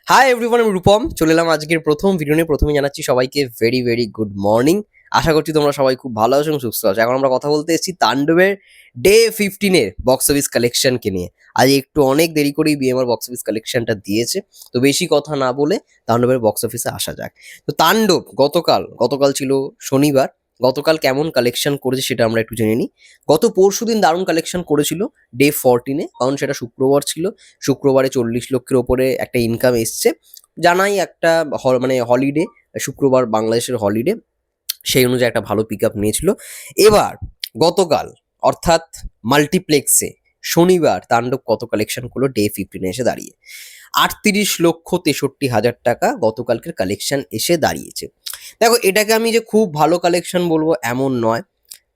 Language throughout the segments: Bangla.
হাই এভরিওয়ান, আমি রূপম চলে এলাম আজকের প্রথম ভিডিও নিয়ে। প্রথমে জানাচ্ছি সবাইকে ভেরি ভেরি গুড মর্নিং। আশা করছি তোমরা সবাই খুব ভালো আছো এবং সুস্থ আছো। এখন আমরা কথা বলতে এসেছি তাণ্ডবের ডে 15-এর বক্স অফিস কালেকশনকে নিয়ে। আজ একটু অনেক দেরি করেই বিএমআর বক্স অফিস কালেকশনটা দিয়েছে, তো বেশি কথা না বলে তাণ্ডবের বক্স অফিসে আসা যাক। তো তাণ্ডব গতকাল ছিল শনিবার। গতকাল কেমন কালেকশন করেছে সেটা আমরা একটু জেনে নিই। গত পরশুদিন দারুণ কালেকশন করেছিল ডে 14-এ, কারণ সেটা শুক্রবার ছিল। শুক্রবারে 40 লক্ষের ওপরে একটা ইনকাম এসছে। জানাই একটা মানে হলিডে, শুক্রবার বাংলাদেশের হলিডে, সেই অনুযায়ী একটা ভালো পিক আপ নিয়েছিল। এবার গতকাল অর্থাৎ মাল্টিপ্লেক্সে শনিবার তাণ্ডব কত কালেকশন করলো ডে 15-এ এসে দাঁড়িয়ে? 38,63,000 টাকা গতকালকের কালেকশন এসে দাঁড়িয়েছে। দেখো, এটাকে আমি যে খুব ভালো কালেকশন বলবো এমন নয়।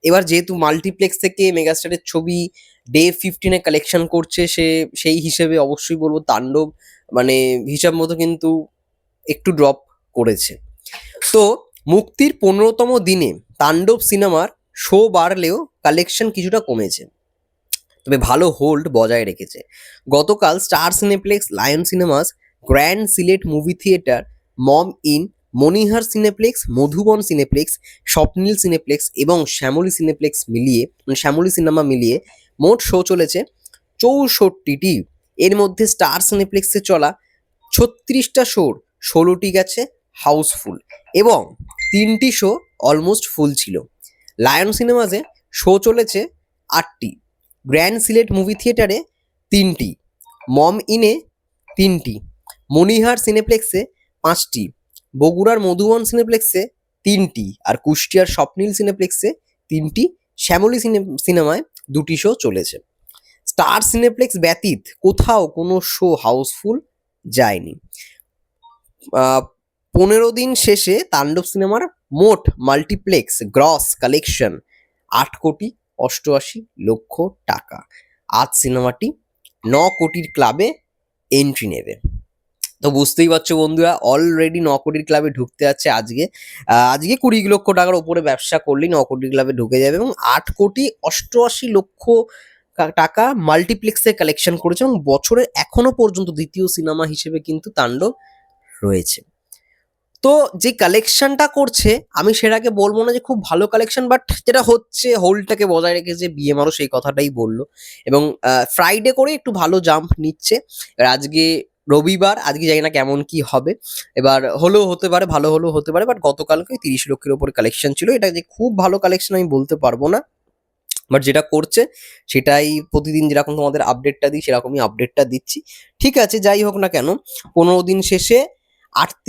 এবার যেহেতু মাল্টিপ্লেক্স থেকে মেগাস্টারের ছবি ডে 15-এ কালেকশন করছে, সেই হিসেবে অবশ্যই বলবো তাণ্ডব মানে হিসাব মতো কিন্তু একটু ড্রপ করেছে। তো মুক্তির 15তম দিনে তাণ্ডব সিনেমার শো বাড়লেও কালেকশন কিছুটা কমেছে, তবে ভালো হোল্ড বজায় রেখেছে। গতকাল Star Cineplex, Lion Cinemas, Grand Sylhet Movie Theatre, Momo Inn, Monihar Cineplex, Madhuban Cineplex, Swapnil Cineplex এবং শ্যামলী সিনেমা মিলিয়ে মোট শো চলেছে 64টি। এর মধ্যে স্টার সিনেপ্লেক্সে চলা 36টা শোর 16টি গেছে হাউসফুল এবং 3টি শো অলমোস্ট ফুল ছিল। লায়ন সিনেমাসে শো চলেছে 8টি, গ্র্যান্ড সিলেট মুভি থিয়েটারে 3টি, মম ইনে 3টি, মনিহার সিনেপ্লেক্সে 5টি, বগুড়ার মধুবন সিনেপ্লেক্সে 3টি আর কুষ্টিয়ার স্বপ্নীল সিনেপ্লেক্সে 3টি, শ্যামলী সিনেমায় 2টি শো চলেছে। স্টার সিনেপ্লেক্স ব্যতীত কোথাও কোনো শো হাউসফুল যায়নি। 15 দিন শেষে তাণ্ডব সিনেমার মোট মাল্টিপ্লেক্স গ্রস কালেকশন 8,88,00,000 টাকা। আজ সিনেমাটি 9 কোটির ক্লাবে এন্ট্রি নেবে। তো বুঝতেই পারছো বন্ধুরা, অলরেডি 9 কোটির ক্লাবে ঢুকতে যাচ্ছে আজকে। আজকে 20 লক্ষ টাকার ওপরে ব্যবসা করলেই 9 কোটির ক্লাবে ঢুকে যাবে এবং 8,88,00,000 টাকা মাল্টিপ্লেক্সে কালেকশন করেছে এবং বছরের এখনো পর্যন্ত দ্বিতীয় সিনেমা হিসেবে কিন্তু তাণ্ডব রয়েছে। তো যে কালেকশনটা করছে আমি সেটাকে বলবো না যে খুব ভালো কালেকশন, বাট যেটা হচ্ছে হোল্ডটাকে বজায় রেখেছে। বিএমআরও সেই কথাটাই বললো এবং ফ্রাইডে করে একটু ভালো জাম্প নিচ্ছে। এবার আজকে রবিবার, আজকে জানি না কেমন কি হবে। এবার হলেও হতে পারে, ভালো হলেও হতে পারে, বাট গতকালকে 30 লক্ষের ওপরে কালেকশন ছিল। এটা যে খুব ভালো কালেকশন আমি বলতে পারবো না, বাট যেটা করছে সেটাই প্রতিদিন যেরকম তোমাদের আপডেটটা দিই সেরকমই আপডেটটা দিচ্ছি। ঠিক আছে, যাই হোক না কেন, 15 দিন শেষে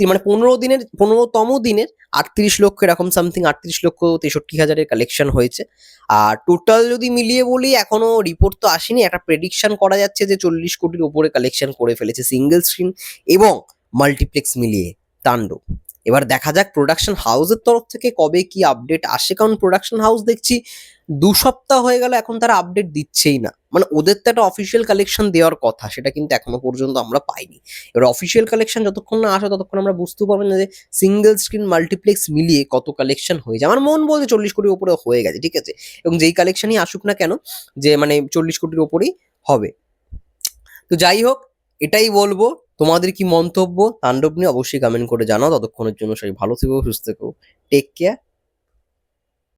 মানে 15তম দিনের 38 লক্ষ এরকম সামথিং, 38,63,000 কালেকশন হয়েছে। আর টোটাল যদি মিলিয়ে বলি, এখনো রিপোর্ট তো আসেনি, একটা প্রেডিকশন করা যাচ্ছে যে 40 কোটির উপরে কালেকশন করে ফেলেছে সিঙ্গেল স্ক্রিন এবং মাল্টিপ্লেক্স মিলিয়ে তাণ্ডব। এবার দেখা যাক প্রোডাকশন হাউসের তরফ থেকে কবে কি আপডেট আসে, কারণ প্রোডাকশন হাউস দেখছি 2 সপ্তাহ হয়ে গেল এখন তারা আপডেট দিচ্ছেই না। মানে ওদের তো একটা অফিসিয়াল কালেকশন দেওয়ার কথা, সেটা কিন্তু এখনো পর্যন্ত আমরা পাইনি। এবার অফিসিয়াল কালেকশন যতক্ষণ না আসে ততক্ষণ আমরা বুঝতে পারবো না যে সিঙ্গেল স্ক্রিন মাল্টিপ্লেক্স মিলিয়ে কত কালেকশন হয়েছে। আমার মন বলছে 40 কোটির উপরে হয়ে গেছে, ঠিক আছে। এবং যেই কালেকশনই আসুক না কেন, যে মানে 40 কোটির ওপরেই হবে। তো যাই হোক, এটাই বলবো। তোমাদের কি মন্তব্য তাণ্ডব নিয়ে অবশ্যই কমেন্ট করে জানাও। ততক্ষণের জন্য সবাই ভালো থেকো, সুস্থ থেকো, টেক কেয়ার।